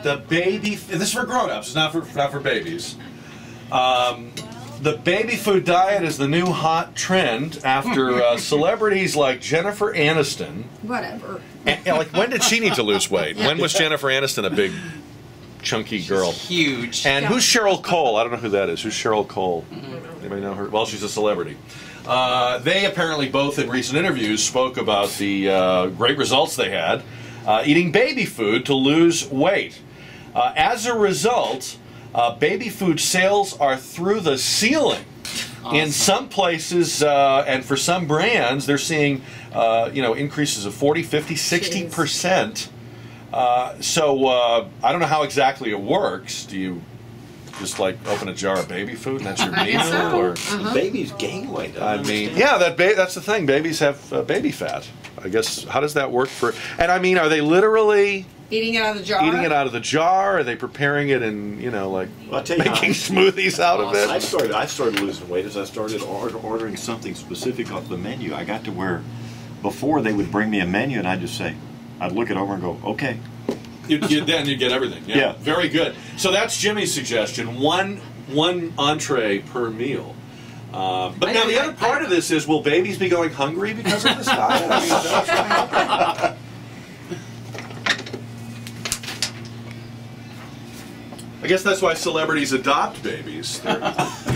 the baby. This is for grown-ups. It's not for babies. The baby food diet is the new hot trend after celebrities like Jennifer Aniston. Whatever. And, like, when did she need to lose weight? When was Jennifer Aniston a big, chunky girl? Huge. And who's Cheryl Cole? I don't know who that is. Who's Cheryl Cole? Anybody know her? Well, she's a celebrity. They apparently both in recent interviews spoke about the great results they had eating baby food to lose weight. As a result, baby food sales are through the ceiling. Awesome. In some places, and for some brands, they're seeing increases of 40, 50, 60%. So I don't know how exactly it works. Do you just like open a jar of baby food and that's your meal? So. Or babies gain weight. I mean, yeah, that's the thing. Babies have baby fat. I guess, how does that work for? And I mean, are they literally eating it out of the jar? Eating it out of the jar? Are they preparing it and making smoothies out of it? I started losing weight as I started ordering something specific off the menu. I got to where before they would bring me a menu and I'd look it over and go, okay. Then you get everything. Yeah. Very good. So that's Jimmy's suggestion: one entree per meal. But now the other part of this is: will babies be going hungry because of this diet? I guess that's why celebrities adopt babies. They're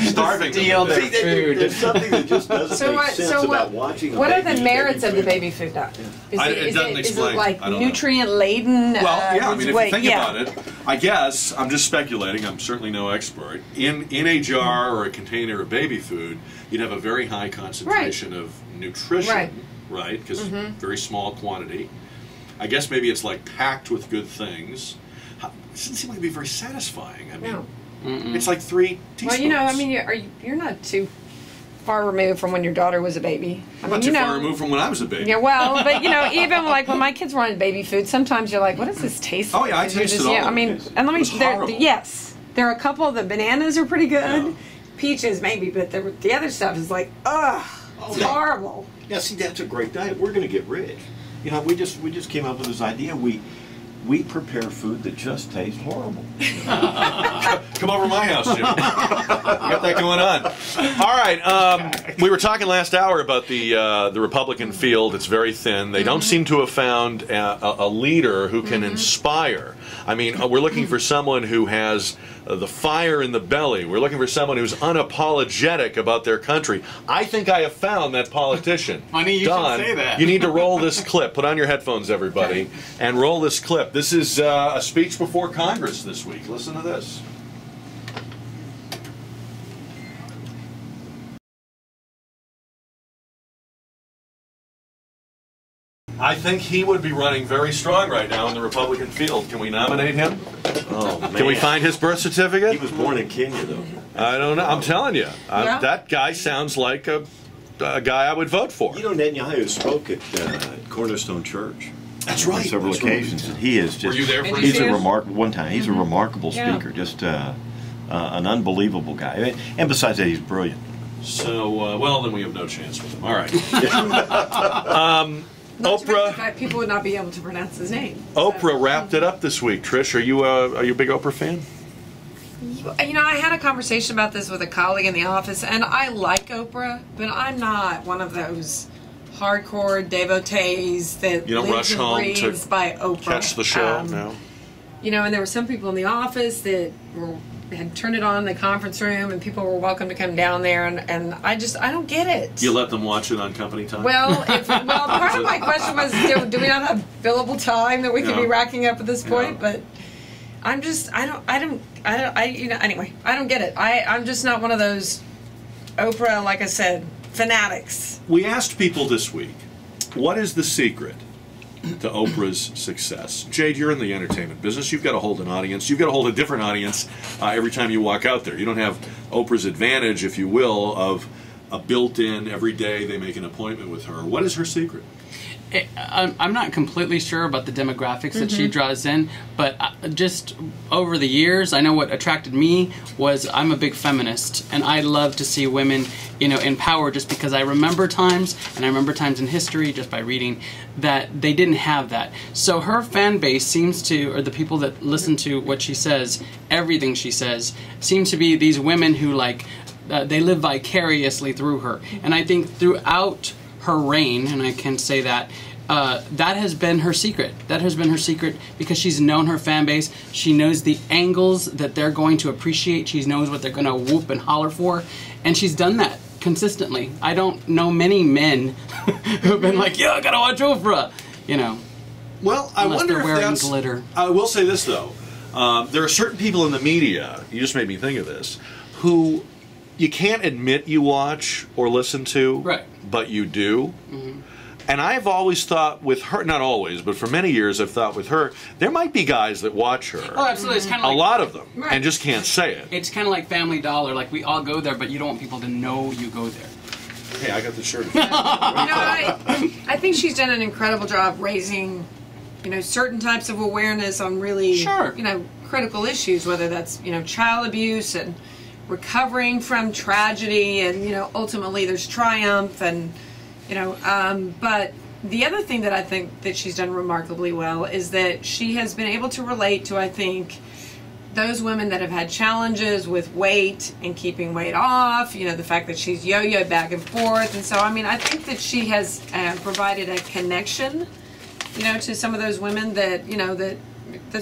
starving steal them. their food. There's something that just doesn't make sense about watching. What are the merits of the baby food diet? It doesn't explain. Is it like nutrient laden? Well, yeah. I mean, if you think about it, I guess I'm just speculating. I'm certainly no expert. In a jar or a container of baby food, you'd have a very high concentration of nutrition, right? Because very small quantity. I guess maybe it's like packed with good things. It doesn't seem like it'd be very satisfying. I mean, it's like 3 teaspoons. Well, I mean, you're not too far removed from when your daughter was a baby. I'm not too far removed from when I was a baby. Yeah, well, but even like when my kids wanted baby food, sometimes you're like, what does this taste like? Oh yeah, I tasted all. I mean, and let me. There are a couple of the bananas are pretty good. Yeah. Peaches maybe, but the other stuff is like, it's horrible. Yeah, see, that's a great diet. We're going to get rich. You know, we just came up with this idea. We prepare food that just tastes horrible. Come over to my house, Jim. You got that going on. All right. We were talking last hour about the Republican field. It's very thin. They don't seem to have found a leader who can inspire. I mean, we're looking for someone who has the fire in the belly. We're looking for someone who's unapologetic about their country. I think I have found that politician. Honey, you should say that. You need to roll this clip. Put on your headphones, everybody, and roll this clip. This is a speech before Congress this week. Listen to this. I think he would be running very strong right now in the Republican field. Can we nominate him? Oh, man. Can we find his birth certificate? He was born in Kenya, though. I don't know. I'm telling you. That guy sounds like a guy I would vote for. You know, Netanyahu spoke at Cornerstone Church. That's right. On several occasions. Right. He is just. Were you there for He's a remarkable. One time, he's a remarkable speaker. Just an unbelievable guy. And besides that, he's brilliant. So, well, then we have no chance with him. All right. Oprah. People would not be able to pronounce his name. Oprah wrapped it up this week. Trish, are you a big Oprah fan? You know, I had a conversation about this with a colleague in the office, and I like Oprah, but I'm not one of those hardcore devotees that you don't rush home to by Oprah. Catch the show. No. You know, and there were some people in the office that had turned it on in the conference room, and people were welcome to come down there, and I don't get it. You let them watch it on company time? Well, part of my question was, do we not have billable time that we could be racking up at this point? But I'm just, anyway, I don't get it. I'm just not one of those Oprah, like I said, fanatics. We asked people this week, what is the secret to Oprah's success? Jade, you're in the entertainment business. You've got to hold an audience. You've got to hold a different audience every time you walk out there. You don't have Oprah's advantage, if you will, of a built-in, every day they make an appointment with her. What is her secret? I'm not completely sure about the demographics that she draws in, but just over the years, I know what attracted me was I'm a big feminist, and I love to see women, you know, in power, just because I remember times, and I remember times in history just by reading, that they didn't have that. So her fan base seems to, or the people that listen to what she says, everything she says, seems to be these women who, like, they live vicariously through her. And I think throughout her reign, and I can say that, that has been her secret. That has been her secret because she's known her fan base. She knows the angles that they're going to appreciate. She knows what they're going to whoop and holler for. And she's done that consistently. I don't know many men who have been like, yeah, I gotta watch Oprah, you know. Well, I wonder if that's... glitter. I will say this, though. There are certain people in the media, you just made me think of this, who you can't admit you watch or listen to, right, but you do. And I've always thought with her, not always, but for many years I've thought with her, there might be guys that watch her. Oh, absolutely. It's kind of like, a lot of them, and just can't say it. It's kind of like Family Dollar. Like, we all go there, but you don't want people to know you go there. Hey, I got the shirt. I think she's done an incredible job raising, you know, certain types of awareness on really, you know, critical issues, whether that's, you know, child abuse and recovering from tragedy, and, you know, ultimately there's triumph, and, you know, but the other thing that I think that she's done remarkably well is that she has been able to relate to, I think, those women that have had challenges with weight and keeping weight off, you know, the fact that she's yo-yoed back and forth. And so, I mean, I think that she has provided a connection, you know, to some of those women that, you know, that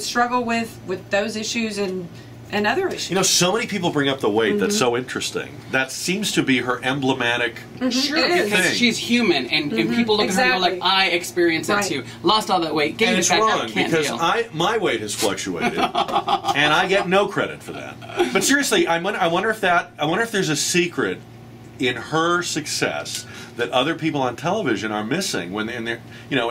struggle with those issues and other issues. You know, so many people bring up the weight. That's so interesting. That seems to be her emblematic because she's human, and people look at her and go like, I experienced that too. Lost all that weight, gained it back. And it's wrong, because my weight has fluctuated, and I get no credit for that. But seriously, I wonder if there's a secret in her success that other people on television are missing when in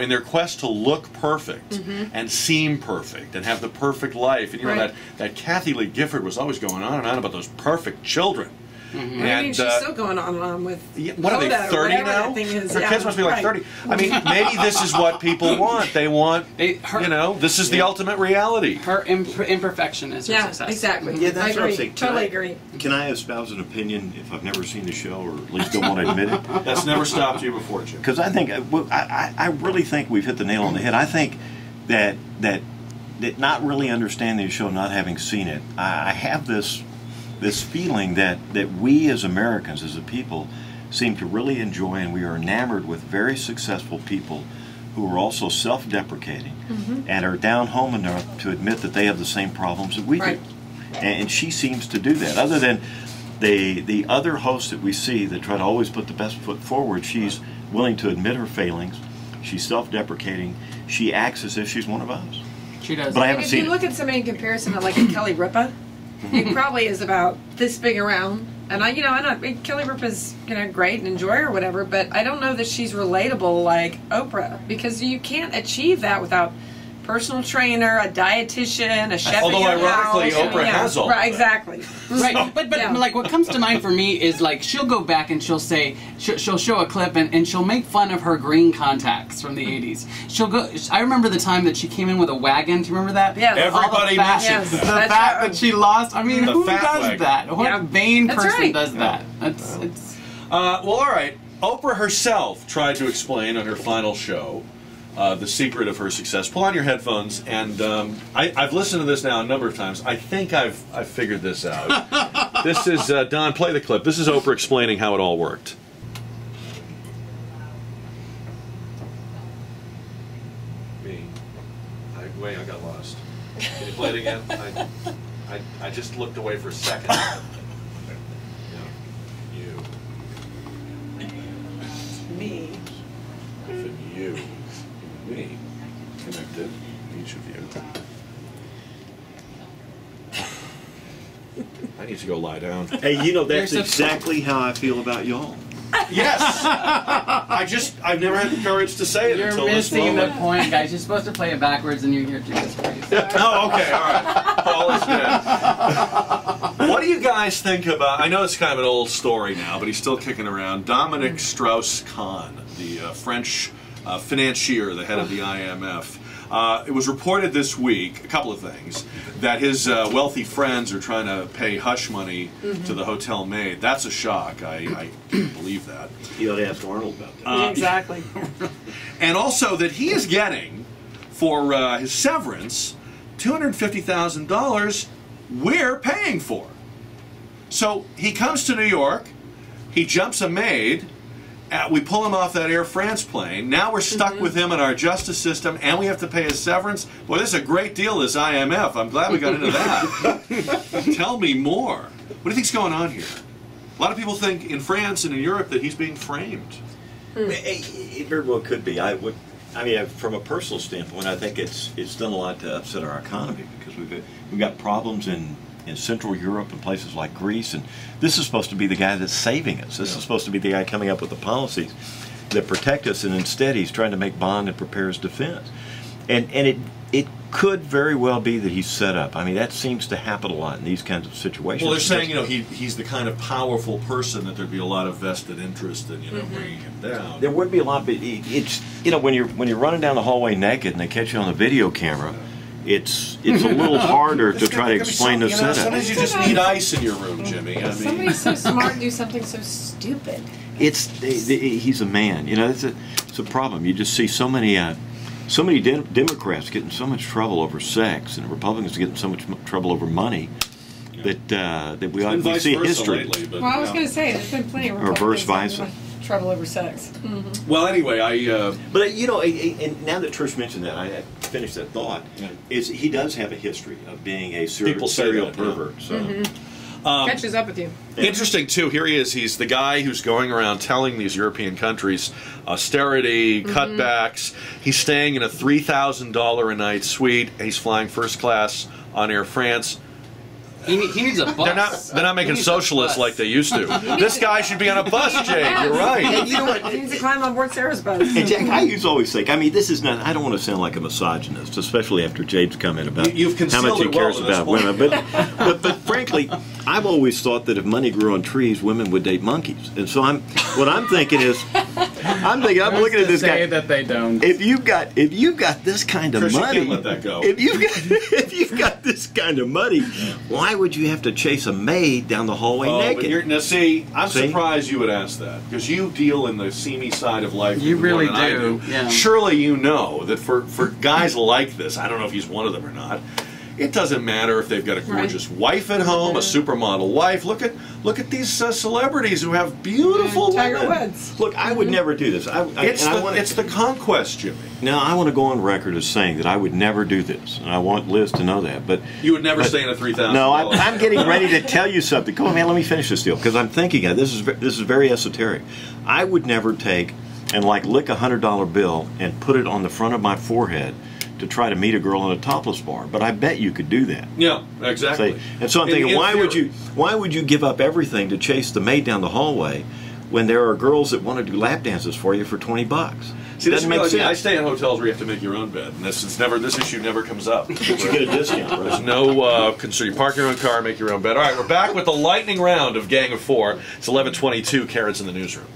their quest to look perfect and seem perfect and have the perfect life. And you know that Kathy Lee Gifford was always going on and on about those perfect children. And, I mean, she's still going on with what are they, 30 now? Her kids must be like 30. I mean, maybe this is what people want. They want, you know, this is the ultimate reality. Her imperfection is her success. Exactly. Yeah, that's what I'm saying. Totally agree. Can I espouse an opinion if I've never seen the show, or at least don't want to admit it? That's never stopped you before, Jim. Because I think, I really think we've hit the nail on the head. I think that not really understanding the show, not having seen it, I have this feeling that we as Americans, as a people, seem to really enjoy, and we are enamored with very successful people who are also self-deprecating and are down home enough to admit that they have the same problems that we do. And she seems to do that. Other than the other hosts that we see that try to always put the best foot forward, she's willing to admit her failings. She's self-deprecating. She acts as if she's one of us. She does. But I haven't seen it. If you look at somebody in comparison to like a Kelly Ripa, he probably is about this big around, and I know Kelly Ripa's, you know, great and enjoy her or whatever, but I don't know that she's relatable like Oprah, because you can't achieve that without personal trainer, a dietitian, a chef. Although ironically, Oprah has all right, exactly. Right, but like what comes to mind for me is like she'll go back and she'll say she'll show a clip and she'll make fun of her green contacts from the '80s. She'll go. I remember the time that she came in with a wagon. Do you remember that? Yeah. Everybody mentions the fat that she lost. I mean, who does wagon. That? What vain person does that? It's. Well, all right. Oprah herself tried to explain on her final show the secret of her success. Pull on your headphones, and I've listened to this now a number of times. I think I've figured this out. This is, Don, play the clip. This is Oprah explaining how it all worked. Wait, I got lost. Can you play it again? I just looked away for a second. You. Me. You. Me. Connected. Each of you. I need to go lie down. Hey, you know, that's exactly how I feel about y'all. Yes! I've never had the courage to say it until this moment. You're missing the point, guys. You're supposed to play it backwards and you hear Jesus Christ. Oh, okay, alright. Paul is dead. What do you guys think about, I know it's kind of an old story now, but he's still kicking around, Dominique Strauss-Kahn, the French financier, the head of the IMF. It was reported this week, a couple of things, that his wealthy friends are trying to pay hush money to the hotel maid. That's a shock. I can't believe that. You ought to ask Arnold about that. Exactly. And also that he is getting, for his severance, $250,000 we're paying for. So he comes to New York, he jumps a maid, we pull him off that Air France plane. Now we're stuck with him in our justice system, and we have to pay his severance. Boy, this is a great deal, this IMF. I'm glad we got into that. Tell me more. What do you think's going on here? A lot of people think in France and in Europe that he's being framed. It very well could be. I mean, from a personal standpoint, I think it's done a lot to upset our economy because we've got problems in Central Europe and places like Greece, and this is supposed to be the guy that's saving us. This is supposed to be the guy coming up with the policies that protect us, and instead he's trying to make bond and prepare his defense. And it could very well be that he's set up. I mean, that seems to happen a lot in these kinds of situations. Well, they're saying, you know, he's the kind of powerful person that there'd be a lot of vested interest in, you know, bringing him down. There would be a lot, but it's, you know, when you're running down the hallway naked and they catch you on the video camera, it's a little harder to try to explain the setup. Sometimes you just need ice in your room, Jimmy. I mean, somebody's so smart and do something so stupid. He's a man. You know, it's a problem. You just see so many Democrats getting so much trouble over sex, and Republicans getting so much trouble over money that we see history. Lately, but, well, I was going to say there's been plenty of reverse vice. Trouble over sex. Well, anyway, But you know, and now that Trish mentioned that, I finished that thought. Yeah. Is he does have a history of being a serial pervert. So. Catches up with you. Interesting too. Here he is. He's the guy who's going around telling these European countries austerity, cutbacks. He's staying in a $3,000 a night suite. He's flying first class on Air France. He needs a bus. They're not making socialists like they used to. This guy should be on a bus, Jade. You're right. And you know what? He needs to climb on board Sarah's bus. And Jack, I always think, I mean, this is not, I don't want to sound like a misogynist, especially after Jade's comment about how much he cares about women. But frankly, I've always thought that if money grew on trees, women would date monkeys. And so I'm thinking I'm looking at this guy. Say that they don't. If you've got this kind of Trish, money, you can't let that go. If you've got this kind of money, why would you have to chase a maid down the hallway naked? Now, I'm surprised you would ask that because you deal in the seamy side of life. You really more than I do. Yeah. Surely you know that for guys like this, I don't know if he's one of them or not. It doesn't matter if they've got a gorgeous wife at home, a supermodel wife. Look at these celebrities who have beautiful Tiger women. Woods. Look, I would never do this. It's the conquest, Jimmy. Now, I want to go on record as saying that I would never do this, and I want Liz to know that. But you would never stay in a $3,000. No, I'm getting ready to tell you something. Come on, man, let me finish this deal because I'm thinking this is very esoteric. I would never take and lick a $100 bill and put it on the front of my forehead to try to meet a girl in a topless bar, but I bet you could do that. Yeah, exactly. And so I'm thinking, why would you give up everything to chase the maid down the hallway when there are girls that want to do lap dances for you for $20? See, doesn't make sense. I stay in hotels where you have to make your own bed, and this issue never comes up. But you get a discount. Right? There's no concern. You park your own car, make your own bed. All right, we're back with the lightning round of Gang of Four. It's 11:22. Karen's in the newsroom.